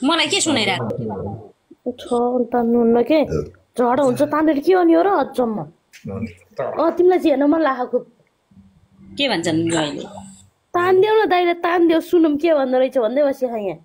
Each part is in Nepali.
मलाई के सुनाइरहेको छ तान्नुहुन्न के झडा हुन्छ तानेर के अनि हो र अचम्म तिमीलाई चाहिँ हेर्न मन लागेको के भन्छन् अहिले तान्देऊ न दाइले तान्देऊ सुनौँ के भन्दो रहेछ भन्दै बसेँ यहाँ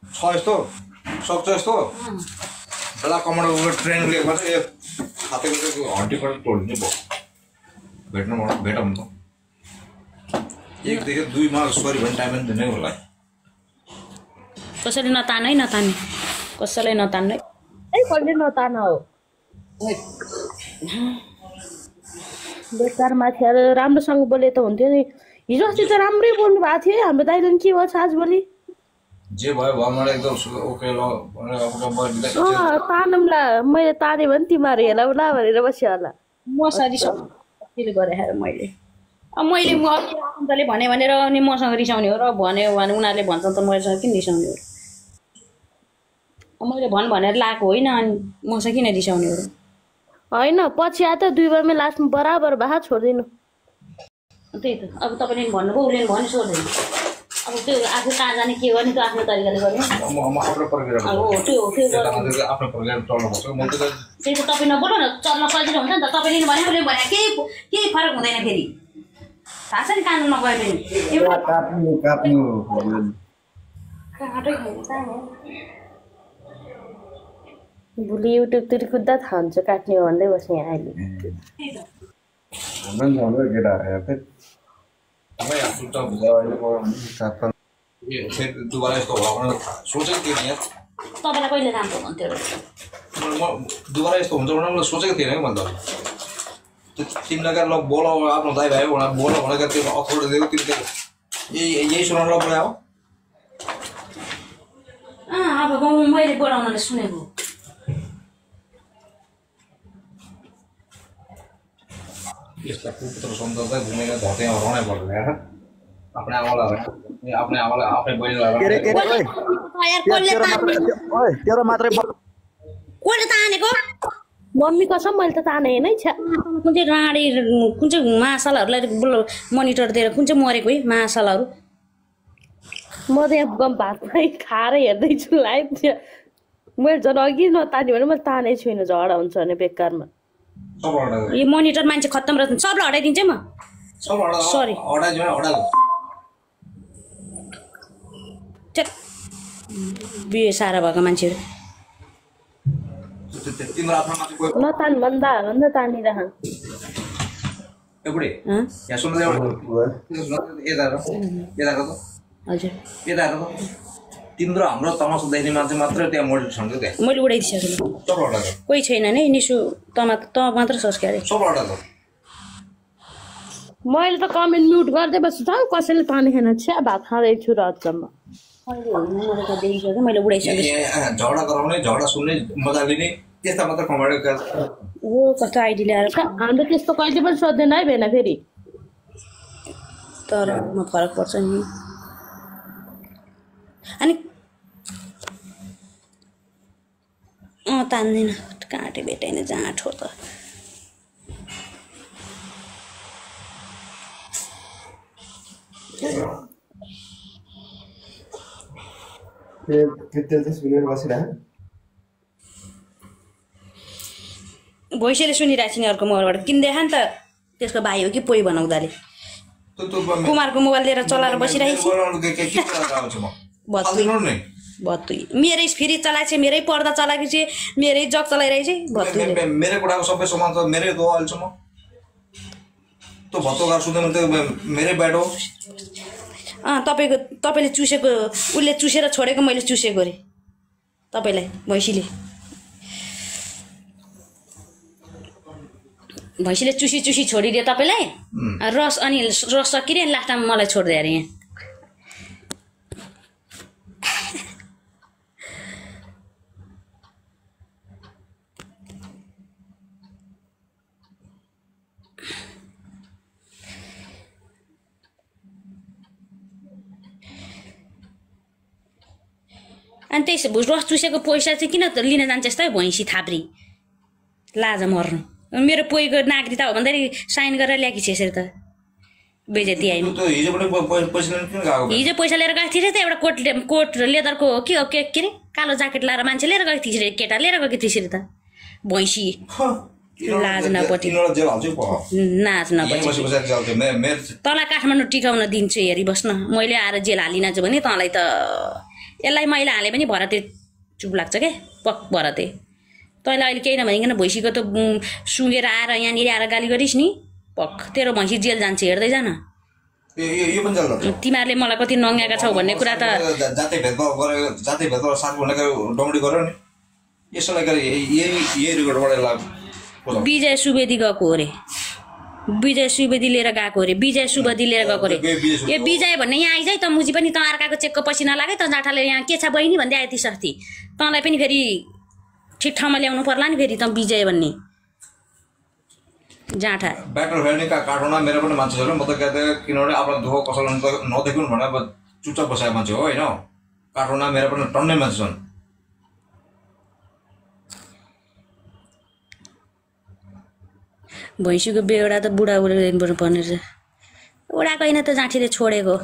छ यस्तो सक्छ यस्तो बेला कमान्डरको ट्रेनिङ लिएको चाहिँ हातेको हड्डीबाट तोड्ने भयो भेटौँ त 1 देखि 2 मा सरी भन्ने टाइम दिनै होला कसैले नतानै नताने कसैले नतान्नै कहिले नतान हो बेकार माथि राम्रोसँग बोले त हुन्थ्यो नि हिजो अस्ति त राम्रै बोल्नु भएको थियो हाम्रो दाइले के भयो आजभोलि जे भयो मलाई एकदम ओके ल तानौँला मैले ताने भने तिमीहरू हेलाउला भनेर बस्यो होला म सरी गरे मैले मैले म आफन्तले भने भनेर अनि मसँग रिसाउने हो र भन्यो भने उनीहरूले भन्छन् त मैसँग किन रिसाउने हो मैले भनेर लाएको होइन अनि मसँग किन रिसाउने हो होइन पछि आयो त 2 बारमै लास्टमा बराबर भए छोड्दिनु त्यही त अब तपाईँले भन्नुभयो उसले भन्नु सोध्दैन अब त्यो आफू कहाँ जाने के गर्ने त्यो आफ्नो तरिकाले गर्ने त्यही त तपाईँ नबोल्नु न चल्न सजिलो हुन्छ नि त तपाईँले भने उसले भने केही फरक हुँदैन फेरि थाहा छ नि कानुन नगयो भने भोलि युट्युबतिर कुद्दा थाहा हुन्छ काट्ने हो भन्दै बसेँ यहाँ अहिले तपाईँलाई कहिले राम्रो भन्थ्यो दुबारा यस्तो हुन्छ भनेर मैले सोचेको थिएन कि मैले तिमीलाई ल बोल आफ्नो दाइ भाइ बोल भनेर त्यो अथोरिटी दिएको तिमीले यही सुनाउनु पर्यो अब मैले बोलाउनले सुनेको यसलाई कुपुत्र सम्झौता घुमेर धर्दै हराउनै पर्दैन यार आफ्नै आमालाई आफ्नै बहिनीलाई तेरो मात्रै कसले तानेको मम्मी कसम मैले त ताने नै छ कुन चाहिँ राँडी कुन चाहिँ महाशालाहरूलाई मोनिटर दिएर कुन चाहिँ मरेको है महाशालाहरू म त यहाँ भातमै खाएर हेर्दैछु लाइभ थियो मैले झन् अघि नताने भने मैले तानै छुइनँ झगडा हुन्छ भने बेकारमा यो मोनिटर मान्छे खत्तम रहेछ सबलाई हटाइदिन्छु म सरी बिहे सारा भएको मान्छेहरू नतान भन्दा तानिरह तिम्रो हाम्रो तमासो देख्ने मान्छे मात्र त्यहाँ मोनिटर छ त्यहाँ मैले उडाइदिइसकेँ कोही छैन नि निसु त मात्र सोच के अरे मैले त कमेन्ट म्युट गर्दै बस्छु त कसैले ताने छैन छ्या भात खाँदैछु र अचम्म मैले उडाइसकेँ झगडा गराउने झगडा सुन्ने मजा लिने त्यस्ता मात्र कमेन्ट ओ कस्तो आइडी ल्याएर हाम्रो त्यस्तो कहिले पनि सोध्दैन है भेना फेरि तर म फरक पर्छ नि अनि तान्दैन काँटे भेटाइन जाँठो त भैँसीले सुनिरहेको छ नि अर्को मोबाइलबाट किन्दै नि त त्यसको भाइ हो कि पोइ बनाउँदाले कुमारको मोबाइल लिएर चलाएर बसिरहेको भत्तुई मेरै फेरि चलाएको छ मेरै पर्दा चलाएको छ मेरै जग चलाइरहेको छ भत्तुई मेरो कुराको सबै सामान छ मेरै हो अहिलेसम्म त्यो भत्तोगार सुन्दैन त्यो मेरै ब्याड हो तपाईँले चुसेको उसले चुसेर छोडेको मैले चुसेको अरे तपाईँलाई भैँसीले चुसी छोडिदियो तपाईँलाई रस अनि रस सकिरहे लास्टमा मलाई छोड्दै अरे यहाँ अनि त्यही रस चुसेको पैसा चाहिँ किन लिन जान्छ यस्तै भैँसी थाप्री लाज मर्नु मेरो पोइको नागरिकता हो भन्दाखेरि साइन गरेर ल्याएकी छ यसरी त बेइज्जती आइनु त्यो हिजो पनि पैसा लिन किन गएको हिजो पैसा लिएर गएको थिएछ त एउटा कोट लेदरको के हो के अरे कालो ज्याकेट लाएर मान्छे लिएर गएको थिएछ रे केटा लिएर गएको थिएछ रे त भैँसी लाज नपटी जेल हाल्छु नाच नपटी तँलाई काठमाडौँ टिकाउन दिन्छु हेरी बस्न मैले आएर जेल हालिनाछु भने तँलाई त यसलाई मैले हालेँ पनि भरते चुप लाग्छ क्या पक भरते तैँलाई अहिले केही नभनिकन भैँसीको त सुँगेर आएर यहाँनिर आएर गाली गरिस् नि पक तेरो भैँसी जेल जान्छ हेर्दै जान तिमीहरूले मलाई कति नङ्ग्याएका छौ भन्ने कुरा त जाति भेदभाव गरेर जाति भेदभाव साथ भनेको डौडी गर्यो नि यसोलाई गरे यही रिकर्डबाट विजय सुवेदी गएको अरे विजय सुवेदी लिएर गएको अरे विजय सुवेदी लिएर गएको अरे ए विजय भन्ने यहाँ आइज त मुजी पनि तँ अर्काको चेकको पछि नलागे त जाठाले यहाँ के छ बहिनी भन्दै आयो ती सस्ती तँलाई पनि फेरि ठिक ठाउँमा ल्याउनु पर्ला नि फेरि त विजय भन्ने जाठा ब्याटल खेल्ने काठमाडौँमा मेरो पनि मान्छे छ म त किनभने आफ्नो दुःख कसैलाई नदेखुन् भनेर चुपचाप बसेको मान्छे हो होइन काठमाडौँमा मेरो पनि टन्नै मान्छे छन् भैँसीको बेहोडा त बुढा उडाउनु पर्ने रहेछ उडाएको होइन त जाँठीले छोडेको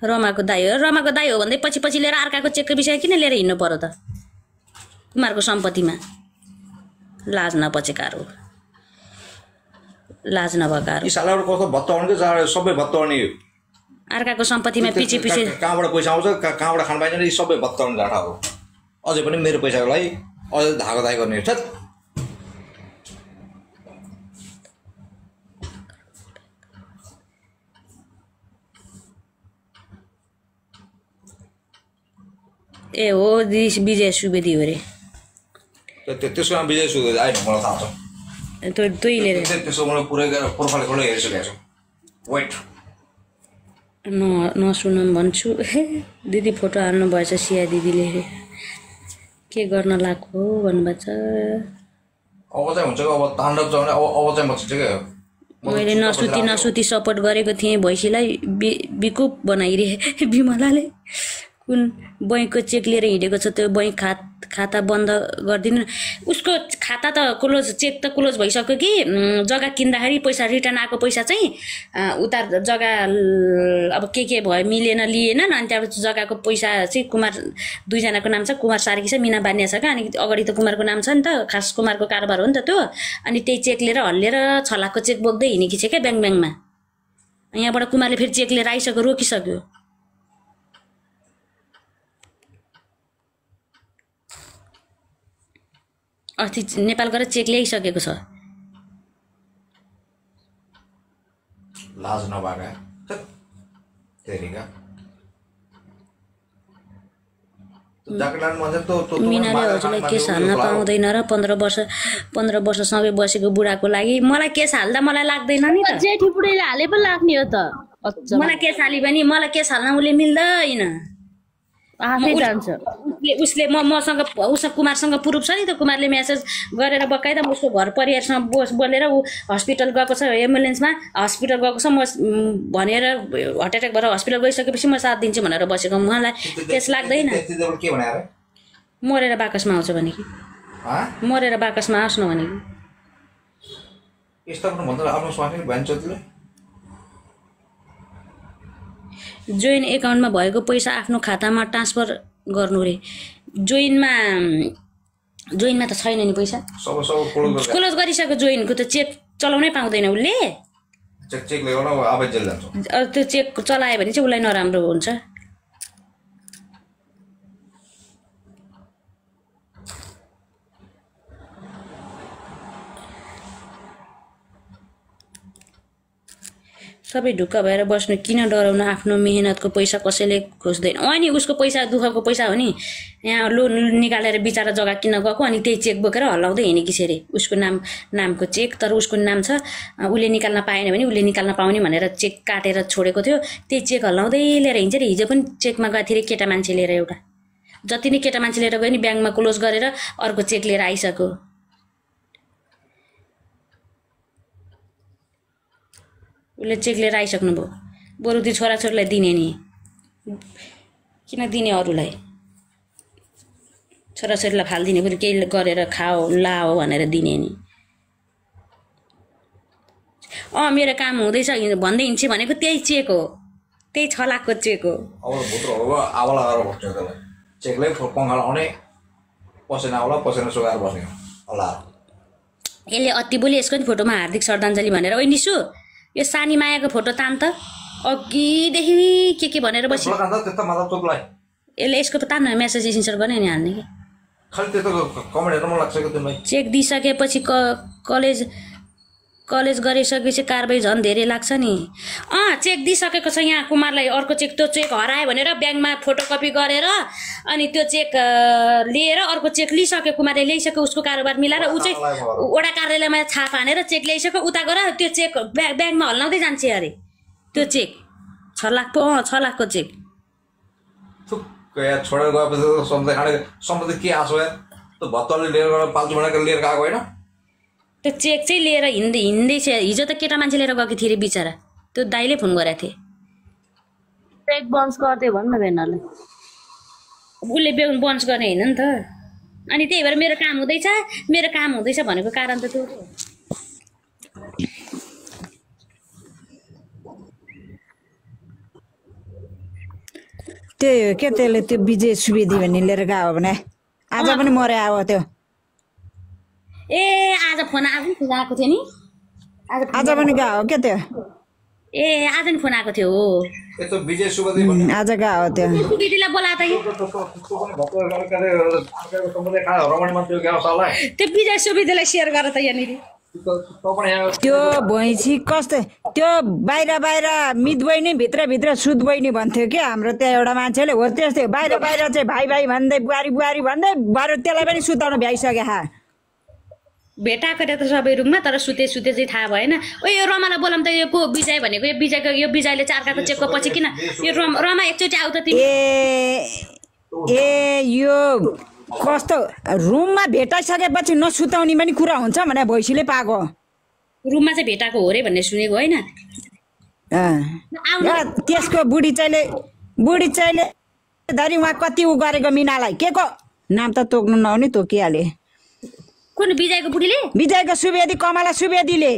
रमाको दाई हो भन्दै पछि पछि लिएर अर्काको चेकको विषय किन लिएर हिँड्नु पर्यो त कुमारको सम्पत्तिमा लाज नपचेकाहरू लाज नभएकाहरू सालाबाट कस्तो भत्ताउने सबै भत्ताउने अर्काको सम्पत्तिमा पछि कहाँबाट पैसा आउँछ कहाँबाट खान पाइन्छ यी सबै भत्ताउने डाटा हो अझै पनि मेरो पैसाको लागि अझै धागोधाई गर्ने छ ए हो विजय सुवेदी हो अरे त्यसको नाम विजय सुवेदी आएन मलाई थाहा छ तैँले त्यसको मलाई पुरै प्रोफाइल खोलेर हेरिसकेको छु वेट नसुनौँ भन्छु दिदी फोटो हाल्नु भएछ सिया दिदीले के गर्न लाग्यो भन्नुभएको छ अब चाहिँ हुन्छ अब ताण्डव छ भने अब चाहिँ मचिन्छ क्या मैले नसुती सपोर्ट गरेको थिएँ भैँसीलाई बिकुप बनाइरहे विमलाले कुन बैङ्कको चेक लिएर हिँडेको छ त्यो बैङ्क खाता बन्द गरिदिनु उसको खाता त क्लोज चेक त क्लोज भइसक्यो कि जग्गा किन्दाखेरि पैसा रिटर्न आएको पैसा चाहिँ उता जग्गा अब के भयो मिलेन लिएन अनि त्यहाँबाट जग्गाको पैसा चाहिँ कुमार दुईजनाको नाम छ कुमार सार्की छ मिना बान्या छ क्या अनि अगाडि त कुमारको नाम छ नि त खास कुमारको कारोबार हो नि त त्यो अनि त्यही चेक लिएर हल्लिएर छलाकको चेक बोक्दै हिँडेकी छ क्या ब्याङ्कमा यहाँबाट कुमारले फेरि चेक लिएर आइसक्यो रोकिसक्यो अस्ति नेपाल गएर चेक ल्याइसकेको छ लाज नभएका मिनाले हजुरलाई केस हाल्न पाउँदैन र 15 वर्षसँगै बसेको बुढाको लागि मलाई केस हाल्दा मलाई लाग्दैन नि त जेठी बुढीले हाले पनि लाग्ने हो त मलाई केस हाली पनि मलाई केस हाल्न उसले मिल्दैन आफै जान्छ उसले मसँग कुमारसँग प्रुफ छ नि त कुमारले मेसेज गरेर बकाइदा उसको घर परिवारसँग बोलेर ऊ हस्पिटल गएको छ एम्बुलेन्समा हस्पिटल गएको छ म भनेर हार्ट एट्याक भएर हस्पिटल गइसकेपछि म साथ दिन्छु भनेर बसेको मलाई केस लाग्दैन मरेर बाकसमा आउँछ भने कि मरेर बाकसमा आओस् न भने कि जोइन एकाउन्टमा भएको पैसा आफ्नो खातामा ट्रान्सफर गर्नु रे जोइनमा त छैन नि पैसा क्लोज गरिसक्यो जोइनको त चेक चलाउनै पाउँदैन उसले त्यो चेक चलायो भने चाहिँ उसलाई नराम्रो हुन्छ सबै ढुक्क भएर बस्नु किन डराउनु आफ्नो मेहनतको पैसा कसैले खोज्दैन अनि उसको पैसा दुःखको पैसा हो नि यहाँ लोन निकालेर बिचारा जग्गा किन्न गएको अनि त्यही चेक बोकेर हल्लाउँदै हिँडेकी छ अरे उसको नामको चेक तर उसको नाम छ उसले निकाल्न पाएन भने उसले निकाल्न पाउने भनेर चेक काटेर छोडेको थियो त्यही चेक हल्लाउँदै लिएर हिँड्छ अरे हिजो पनि चेकमा गएको थिएँ केटा मान्छे लिएर एउटा जति नै केटा मान्छे लिएर गयो नि ब्याङ्कमा क्लोज गरेर अर्को चेक लिएर आइसक्यो उसले चेक लिएर आइसक्नुभयो बरु त्यो छोराछोरीलाई दिने नि किन दिने अरूलाई छोराछोरीलाई फालिदिने बरु केही गरेर खाओ लाओ भनेर दिने नि मेरो काम हुँदैछ भन्दै हिँड्छु भनेको त्यही चेक हो, त्यही 6 लाखको चेक हो। अब भुत्रो हो आवा लगाएर बस्छ त्यसलाई चेकले पङ्खा लाउने पसेना आउला पसेना सुकाएर बस्ने होला। यसले अति बोली यसको नि फोटोमा हार्दिक श्रद्धाञ्जली भनेर ओइ निसु यो सानी मायाको फोटो तान त अघिदेखि के भनेर बस्यो। त्यस्तो मतलब चोकलाई यसले यसको त तान्न मेसेज इन्सर्ट गर्ने नि हाल्ने कि खालि त्यस्तो कमेन्ट हेर्न मन लाग्छ कि तिमीलाई। चेक दिइसकेपछि कलेज गरिसकेपछि कारबाही झन् धेरै लाग्छ नि। चेक दिइसकेको छ यहाँ कुमारलाई अर्को चेक, त्यो चेक हरायो भनेर ब्याङ्कमा फोटोकपी गरेर अनि त्यो चेक लिएर अर्को चेक लिइसक्यो, कुमारले ल्याइसक्यो उसको कारोबार मिलाएर ऊ चाहिँ वडा कार्यालयमा छाप हानेर चेक ल्याइसक्यो, उता गएर त्यो चेक ब्याङ्कमा हल्लाउँदै जान्छ अरे त्यो चेक 6 लाख 6 लाखको चेक। यार छोडेर गएपछि सम्पत्ति के आसो यार त्यो भत्ताले लिएर गएर पाल्छु भनेर लिएर गएको होइन। त्यो चेक चाहिँ लिएर हिँड्दैछ। हिजो त केटा मान्छे लिएर गएको थिएँ अरे बिचरा, त्यो दाइले फोन गरेको थिएँ। चेक बन्स गरिदियो भन्न बेनरलाई। उसले बन्स गर्ने होइन नि त। अनि त्यही भएर मेरो काम हुँदैछ भनेको कारण त त्यो हो। त्यही हो क्या, त्यसले त्यो विजय सुवेदी भन्ने लिएर गयो भने आज पनि मरे आयो त्यो। आज फोन आएको थियो नि, आज पनि गयो क्या त्यो। आज नि फोन आएको थियो हो। यस्तो विजय सुवेदी आज गयो त्यो। सुवेदीलाई बोला त त्यो विजय सुवेदीलाई सेयर गर त यहाँनिर। त्यो भैँसी कस्तो त्यो बाहिर मित बहिनी भित्र सुत बहिनी भन्थ्यो क्या हाम्रो त्यहाँ एउटा मान्छेले। हो त्यस्तै बाहिर चाहिँ भाइ भन्दै बुहारी भन्दै बरु त्यसलाई पनि सुताउनु भ्याइसक्यो। भेटाएको त सबै रुममा, तर सुते चाहिँ थाहा भएन। यो रमालाई बोलाउँ त, यो को विजय भनेको यो विजयले चार्काको चेकको पछि किन यो रमा एकचोटि आउ त तिमी। यो कस्तो रुममा भेटाइसकेपछि नसुताउने पनि कुरा हुन्छ भने भैँसीले पाएको। रुममा चाहिँ भेटाएको हो रे भन्ने सुनेको होइन। त्यसको बुढी चाहिँले धरि उहाँ कति उ गरेको मिनालाई के को नाम त तोक्नु नहुने तोकिहाले। कुन विजयको बुढीले? विजयको सुवेदी, कमला सुवेदीले।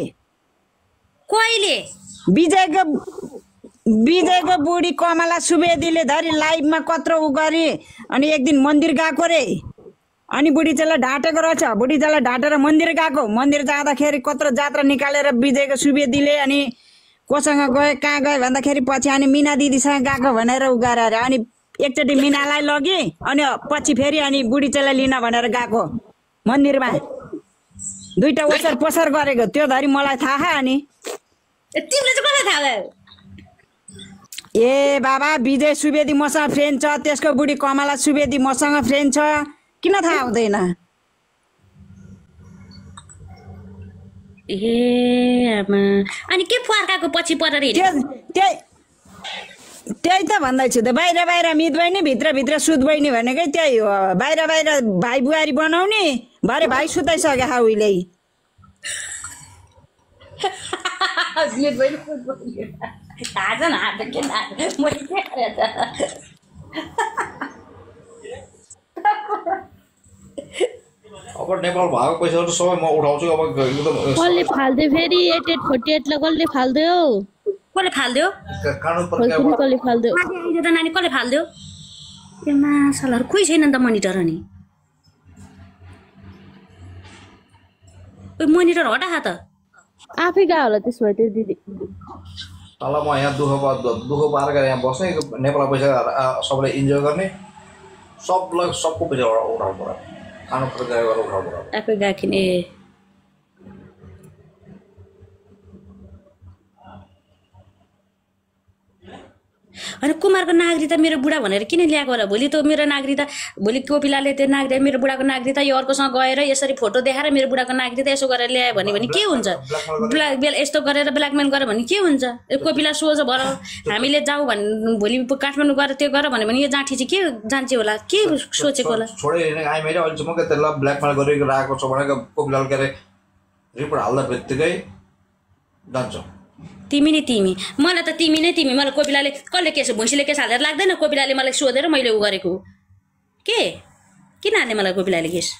कहिले? विजयको बुढी कमला सुवेदीले धरि लाइभमा कत्रो उ गरी अनि एक दिन मन्दिर गएको रे। अनि बुढी चाहिँलाई ढाँटेको रहेछ, बुढी चाहिँलाई ढाँटेर मन्दिर गएको। मन्दिर जाँदाखेरि कत्रो जात्रा निकालेर विजयको सुवेदीले अनि कोसँग गए कहाँ गए भन्दाखेरि पछि अनि मिना दिदीसँग गएको भनेर उ गरेर अनि एकचोटि मिनालाई लगी अनि पछि फेरि अनि बुढी चाहिँलाई लिन भनेर गएको मन्दिरमा। 2टा ओसर पसर गरेको त्यो धरि मलाई थाहा। अनि तिमीले चाहिँ कसलाई थाहा भयो? ए बाबा विजय सुवेदी मसँग फ्रेन्ड छ, त्यसको बुढी कमला सुवेदी मसँग फ्रेन्ड छ, किन थाहा हुँदैन? अनि के फर्काको पछि परेर त्यही त भन्दैछु त। बाहिर मित बहिनी भित्र सुत बहिनी भनेकै त्यही हो। बाहिर भाइ बुहारी बनाउने भरे भाइ सुताइसक्यो उहिले। अब नेपाल भएको पैसाहरू सबै म उठाउँछु। अब कसले फाल्दियो फेरि 8848 लाई कसले फाल्दियो? कसले फाल्दियो? कसले फाल्दियो? त नानी कसले फाल्दियो? ए मासलहरु खोइ छैन नि त मोनिटर। अनि ओइ मोनिटर हटा त। आफै गयो होला त्यसो भए त्यो दिदी। तल म यहाँ दुःख पारेर यहाँ बस्ने नेपाल पैसा सबैले इन्जोय गर्ने सबको पैसा उठाउनु पर्यो। खानु पर्छ उठाउनु पर्यो। आफै गाकिने अनि कुमारको नागरिकता मेरो बुढा भनेर किन ल्याएको र? भोलि त मेरो नागरिकता भोलि कोपिलाले त्यो नागरिकता मेरो बुढाको नागरिकता यो अर्कोसँग गएर यसरी फोटो देखाएर मेरो बुढाको नागरिकता यसो गरेर ल्यायो भने के हुन्छ? ब्ल्याकमेल यस्तो गरेर ब्ल्याकमेल गर्यो भने के हुन्छ? कोपिला सोझो भएर हामीले जाउँ भन् भोलि काठमाडौँ गएर त्यो गर भन्यो भने यो जाँठी चाहिँ के जान्छ होला, के सोचेको होला? छोडे आइ मैले अहिलेसम्म के त्यसलाई ब्ल्याकमेल गरेर राखेको छ भनेको कोपिलाले के अरे रिपोर्ट हाल्दा बित्तिकै जान्छ। तिमी मलाई त तिमी मलाई कोपिलाले कसले केस भैँसीले केस हालेर लाग्दैन? कोपिलाले मलाई सोधेर मैले उ गरेको के किन हाल्ने मलाई कोपिलाले केस?